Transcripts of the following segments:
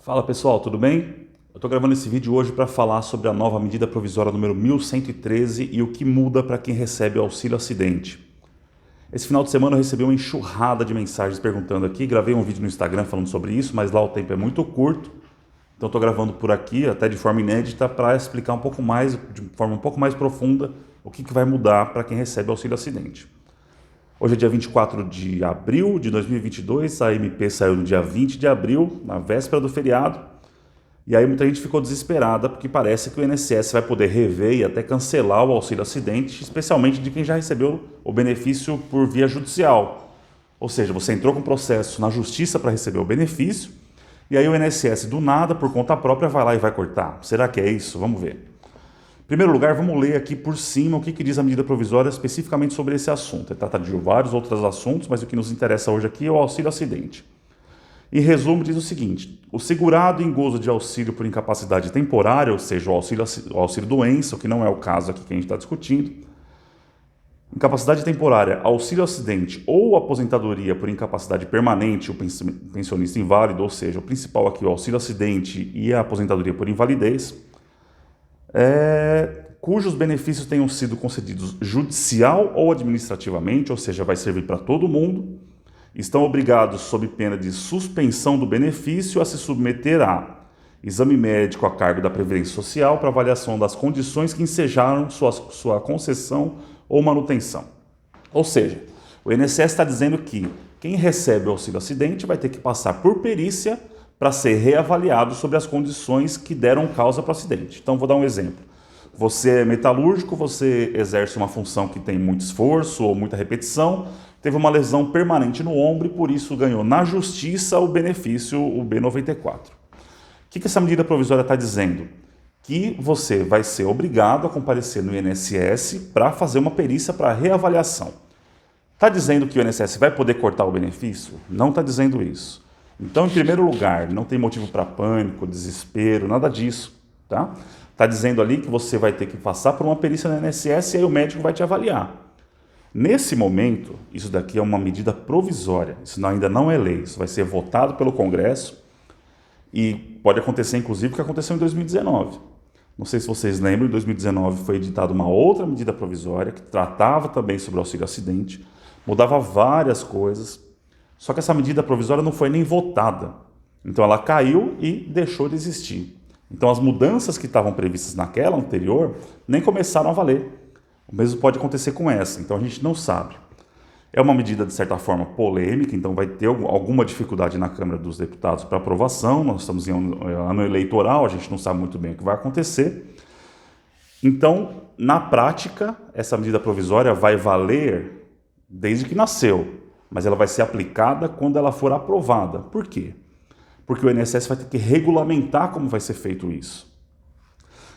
Fala pessoal, tudo bem? Eu estou gravando esse vídeo hoje para falar sobre a nova medida provisória número 1113 e o que muda para quem recebe o auxílio acidente. Esse final de semana eu recebi uma enxurrada de mensagens perguntando aqui, gravei um vídeo no Instagram falando sobre isso, mas lá o tempo é muito curto, então estou gravando por aqui, até de forma inédita, para explicar um pouco mais, de forma um pouco mais profunda, o que vai mudar para quem recebe o auxílio acidente. Hoje é dia 24 de abril de 2022, a MP saiu no dia 20 de abril, na véspera do feriado, e aí muita gente ficou desesperada porque parece que o INSS vai poder rever e até cancelar o auxílio acidente, especialmente de quem já recebeu o benefício por via judicial. Ou seja, você entrou com processo na justiça para receber o benefício, e aí o INSS do nada, por conta própria, vai lá e vai cortar. Será que é isso? Vamos ver. Em primeiro lugar, vamos ler aqui por cima o que diz a medida provisória especificamente sobre esse assunto. Trata de vários outros assuntos, mas o que nos interessa hoje aqui é o auxílio acidente. Em resumo, diz o seguinte: o segurado em gozo de auxílio por incapacidade temporária, ou seja, o auxílio doença, o que não é o caso aqui que a gente está discutindo, incapacidade temporária, auxílio acidente ou aposentadoria por incapacidade permanente, o pensionista inválido, ou seja, o principal aqui, o auxílio acidente e a aposentadoria por invalidez, cujos benefícios tenham sido concedidos judicial ou administrativamente, ou seja, vai servir para todo mundo, estão obrigados, sob pena de suspensão do benefício, a se submeter a exame médico a cargo da Previdência Social para avaliação das condições que ensejaram sua concessão ou manutenção. Ou seja, o INSS está dizendo que quem recebe o auxílio acidente vai ter que passar por perícia para ser reavaliado sobre as condições que deram causa para o acidente. Então, vou dar um exemplo. Você é metalúrgico, você exerce uma função que tem muito esforço ou muita repetição, teve uma lesão permanente no ombro e por isso ganhou na justiça o benefício, o B94. O que essa medida provisória está dizendo? Que você vai ser obrigado a comparecer no INSS para fazer uma perícia para reavaliação. Está dizendo que o INSS vai poder cortar o benefício? Não está dizendo isso. Então, em primeiro lugar, não tem motivo para pânico, desespero, nada disso, tá? Está dizendo ali que você vai ter que passar por uma perícia no INSS e aí o médico vai te avaliar. Nesse momento, isso daqui é uma medida provisória, isso ainda não é lei, isso vai ser votado pelo Congresso e pode acontecer, inclusive, o que aconteceu em 2019. Não sei se vocês lembram, em 2019 foi editada uma outra medida provisória que tratava também sobre o auxílio acidente, mudava várias coisas, só que essa medida provisória não foi nem votada. Então ela caiu e deixou de existir. Então as mudanças que estavam previstas naquela anterior nem começaram a valer. O mesmo pode acontecer com essa, então a gente não sabe. É uma medida, de certa forma, polêmica, então vai ter alguma dificuldade na Câmara dos Deputados para aprovação. Nós estamos em ano eleitoral, a gente não sabe muito bem o que vai acontecer. Então, na prática, essa medida provisória vai valer desde que nasceu, mas ela vai ser aplicada quando ela for aprovada. Por quê? Porque o INSS vai ter que regulamentar como vai ser feito isso.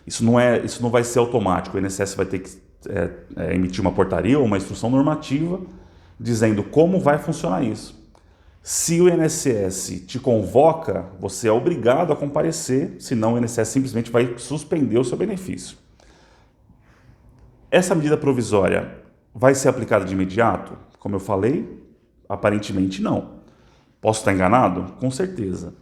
Isso não vai ser automático. O INSS vai ter que emitir uma portaria ou uma instrução normativa dizendo como vai funcionar isso. Se o INSS te convoca, você é obrigado a comparecer, senão o INSS simplesmente vai suspender o seu benefício. Essa medida provisória vai ser aplicada de imediato? Como eu falei, aparentemente não. Posso estar enganado? Com certeza.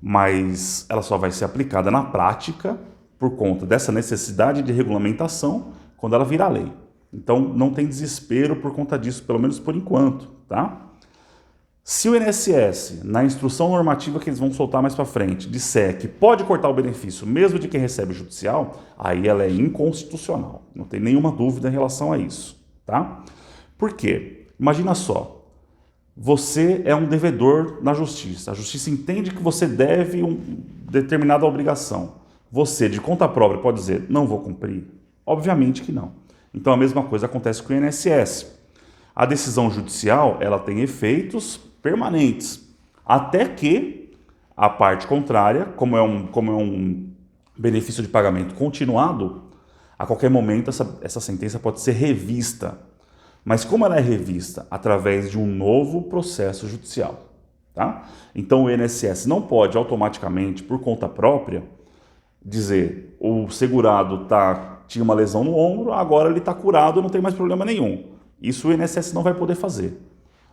Mas ela só vai ser aplicada na prática por conta dessa necessidade de regulamentação quando ela virar lei. Então não tem desespero por conta disso, pelo menos por enquanto, tá? Se o INSS, na instrução normativa que eles vão soltar mais para frente, disser que pode cortar o benefício mesmo de quem recebe judicial, aí ela é inconstitucional. Não tem nenhuma dúvida em relação a isso, tá? Por quê? Imagina só, você é um devedor na justiça. A justiça entende que você deve uma determinada obrigação. Você, de conta própria, pode dizer, não vou cumprir? Obviamente que não. Então a mesma coisa acontece com o INSS. A decisão judicial, ela tem efeitos permanentes, até que a parte contrária, como é um benefício de pagamento continuado, a qualquer momento essa sentença pode ser revista. Mas como ela é revista? Através de um novo processo judicial. Tá? Então o INSS não pode automaticamente, por conta própria, dizer o segurado tinha uma lesão no ombro, agora ele está curado, não tem mais problema nenhum. Isso o INSS não vai poder fazer.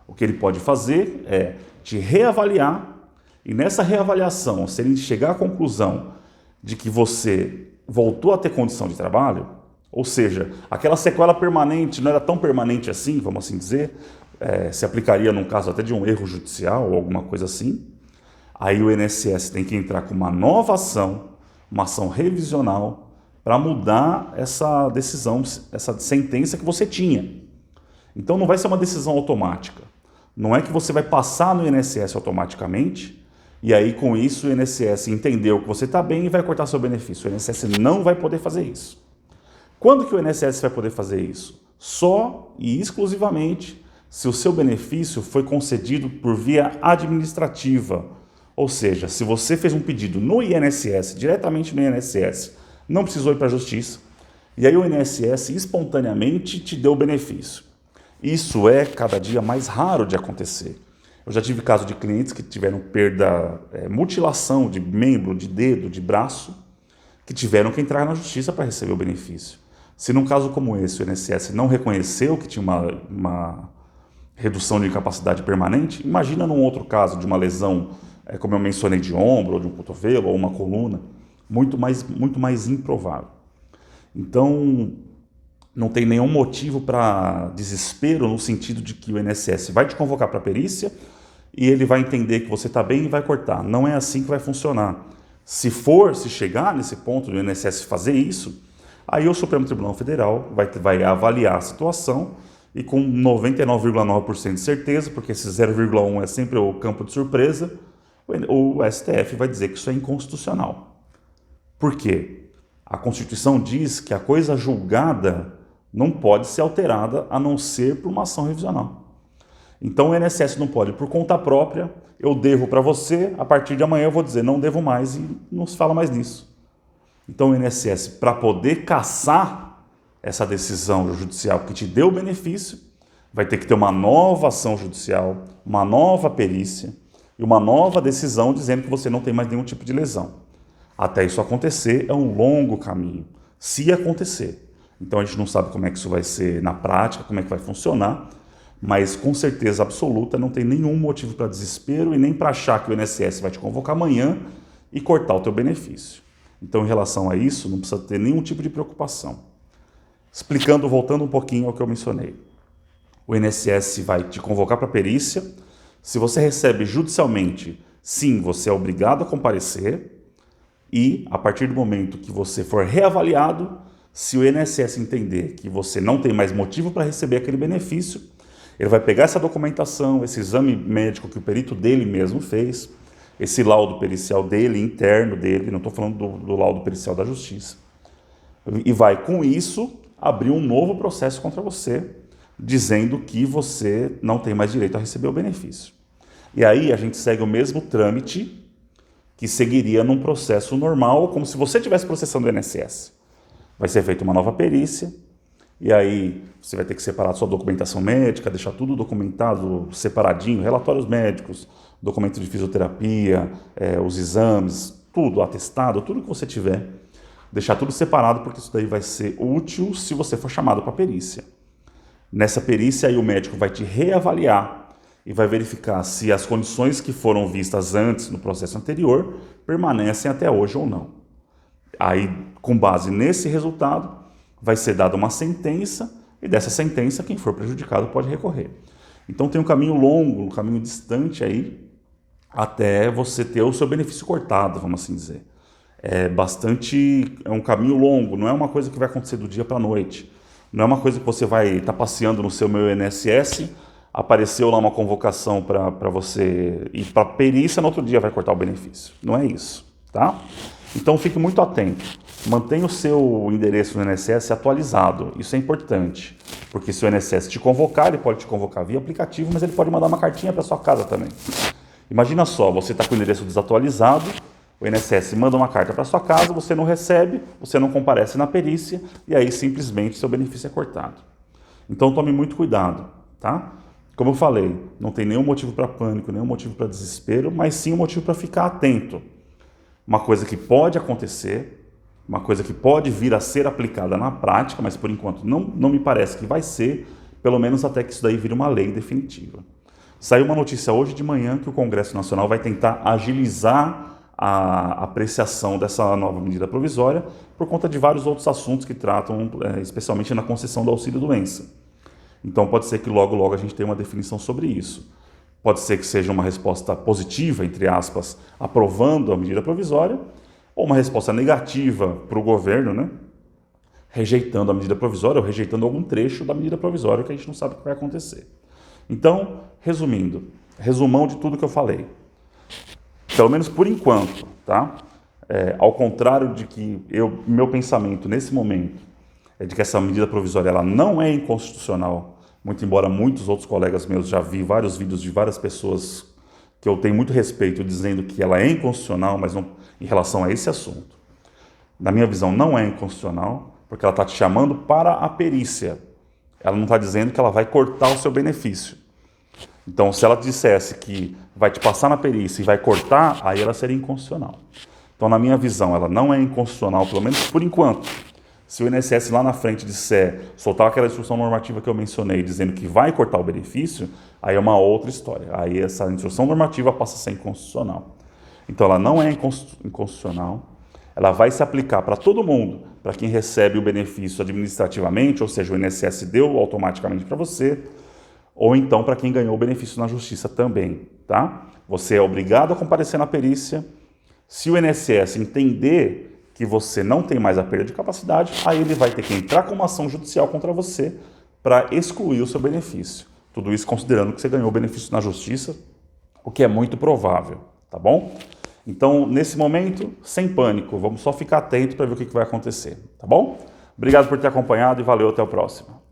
O que ele pode fazer é te reavaliar e nessa reavaliação, se ele chegar à conclusão de que você voltou a ter condição de trabalho, ou seja, aquela sequela permanente não era tão permanente assim, vamos assim dizer, se aplicaria num caso até de um erro judicial ou alguma coisa assim, aí o INSS tem que entrar com uma nova ação, uma ação revisional, para mudar essa decisão, essa sentença que você tinha. Então não vai ser uma decisão automática. Não é que você vai passar no INSS automaticamente e aí com isso o INSS entendeu que você está bem e vai cortar seu benefício. O INSS não vai poder fazer isso. Quando que o INSS vai poder fazer isso? Só e exclusivamente se o seu benefício foi concedido por via administrativa. Ou seja, se você fez um pedido no INSS, diretamente no INSS, não precisou ir para a justiça, e aí o INSS espontaneamente te deu o benefício. Isso é cada dia mais raro de acontecer. Eu já tive caso de clientes que tiveram perda, mutilação de membro, de dedo, de braço, que tiveram que entrar na justiça para receber o benefício. Se num caso como esse o INSS não reconheceu que tinha uma redução de incapacidade permanente, imagina num outro caso de uma lesão, como eu mencionei, de ombro, ou de um cotovelo, ou uma coluna, muito mais improvável. Então, não tem nenhum motivo para desespero no sentido de que o INSS vai te convocar para a perícia e ele vai entender que você está bem e vai cortar. Não é assim que vai funcionar. Se chegar nesse ponto do INSS fazer isso, aí o Supremo Tribunal Federal vai avaliar a situação e com 99,9% de certeza, porque esse 0,1 é sempre o campo de surpresa, o STF vai dizer que isso é inconstitucional. Por quê? A Constituição diz que a coisa julgada não pode ser alterada a não ser por uma ação revisional. Então o INSS não pode, por conta própria, eu devo para você, a partir de amanhã eu vou dizer não devo mais e não se fala mais nisso. Então o INSS, para poder cassar essa decisão judicial que te deu o benefício, vai ter que ter uma nova ação judicial, uma nova perícia e uma nova decisão dizendo que você não tem mais nenhum tipo de lesão. Até isso acontecer é um longo caminho, se acontecer. Então a gente não sabe como é que isso vai ser na prática, como é que vai funcionar, mas com certeza absoluta não tem nenhum motivo para desespero e nem para achar que o INSS vai te convocar amanhã e cortar o teu benefício. Então em relação a isso não precisa ter nenhum tipo de preocupação. Voltando um pouquinho ao que eu mencionei. O INSS vai te convocar para a perícia. Se você recebe judicialmente, sim, você é obrigado a comparecer. E, a partir do momento que você for reavaliado, se o INSS entender que você não tem mais motivo para receber aquele benefício, ele vai pegar essa documentação, esse exame médico que o perito dele mesmo fez, esse laudo pericial dele, interno dele, não estou falando do laudo pericial da Justiça, e vai, com isso, abrir um novo processo contra você, dizendo que você não tem mais direito a receber o benefício. E aí a gente segue o mesmo trâmite que seguiria num processo normal, como se você estivesse processando o INSS. Vai ser feita uma nova perícia, e aí você vai ter que separar sua documentação médica, deixar tudo documentado, separadinho, relatórios médicos, documento de fisioterapia, os exames, tudo, atestado, tudo que você tiver, deixar tudo separado, porque isso daí vai ser útil se você for chamado para a perícia. Nessa perícia, aí o médico vai te reavaliar e vai verificar se as condições que foram vistas antes no processo anterior permanecem até hoje ou não. Aí, com base nesse resultado, vai ser dada uma sentença e dessa sentença quem for prejudicado pode recorrer. Então tem um caminho longo, um caminho distante aí até você ter o seu benefício cortado, vamos assim dizer. É um caminho longo, não é uma coisa que vai acontecer do dia para a noite. Não é uma coisa que você vai estar passeando no seu meu INSS, apareceu lá uma convocação para você ir para a perícia, no outro dia vai cortar o benefício. Não é isso, tá? Então fique muito atento. Mantenha o seu endereço no INSS atualizado. Isso é importante, porque se o INSS te convocar, ele pode te convocar via aplicativo, mas ele pode mandar uma cartinha para sua casa também. Imagina só, você está com o endereço desatualizado, o INSS manda uma carta para sua casa, você não recebe, você não comparece na perícia e aí simplesmente seu benefício é cortado. Então tome muito cuidado, tá? Como eu falei, não tem nenhum motivo para pânico, nenhum motivo para desespero, mas sim um motivo para ficar atento. Uma coisa que pode acontecer, uma coisa que pode vir a ser aplicada na prática, mas por enquanto não me parece que vai ser, pelo menos até que isso daí vire uma lei definitiva. Saiu uma notícia hoje de manhã que o Congresso Nacional vai tentar agilizar a apreciação dessa nova medida provisória por conta de vários outros assuntos que tratam, especialmente na concessão do auxílio-doença. Então pode ser que logo, logo a gente tenha uma definição sobre isso. Pode ser que seja uma resposta positiva, entre aspas, aprovando a medida provisória, ou uma resposta negativa para o governo, né? Rejeitando a medida provisória ou rejeitando algum trecho da medida provisória, que a gente não sabe o que vai acontecer. Então, resumindo, resumão de tudo que eu falei. Pelo menos por enquanto, tá? Ao contrário de que meu pensamento nesse momento é de que essa medida provisória ela não é inconstitucional, muito embora muitos outros colegas meus já vi vários vídeos de várias pessoas que eu tenho muito respeito dizendo que ela é inconstitucional, mas não em relação a esse assunto. Na minha visão, não é inconstitucional, porque ela está te chamando para a perícia. Ela não está dizendo que ela vai cortar o seu benefício. Então, se ela dissesse que vai te passar na perícia e vai cortar, aí ela seria inconstitucional. Então, na minha visão, ela não é inconstitucional, pelo menos por enquanto. Se o INSS lá na frente disser, soltar aquela instrução normativa que eu mencionei, dizendo que vai cortar o benefício, aí é uma outra história. Aí essa instrução normativa passa a ser inconstitucional. Então, ela não é inconstitucional, ela vai se aplicar para todo mundo, para quem recebe o benefício administrativamente, ou seja, o INSS deu automaticamente para você, ou então para quem ganhou o benefício na justiça também, tá? Você é obrigado a comparecer na perícia. Se o INSS entender que você não tem mais a perda de capacidade, aí ele vai ter que entrar com uma ação judicial contra você para excluir o seu benefício. Tudo isso considerando que você ganhou o benefício na justiça, o que é muito provável, tá bom? Então, nesse momento, sem pânico, vamos só ficar atento para ver o que vai acontecer, tá bom? Obrigado por ter acompanhado e valeu, até o próximo.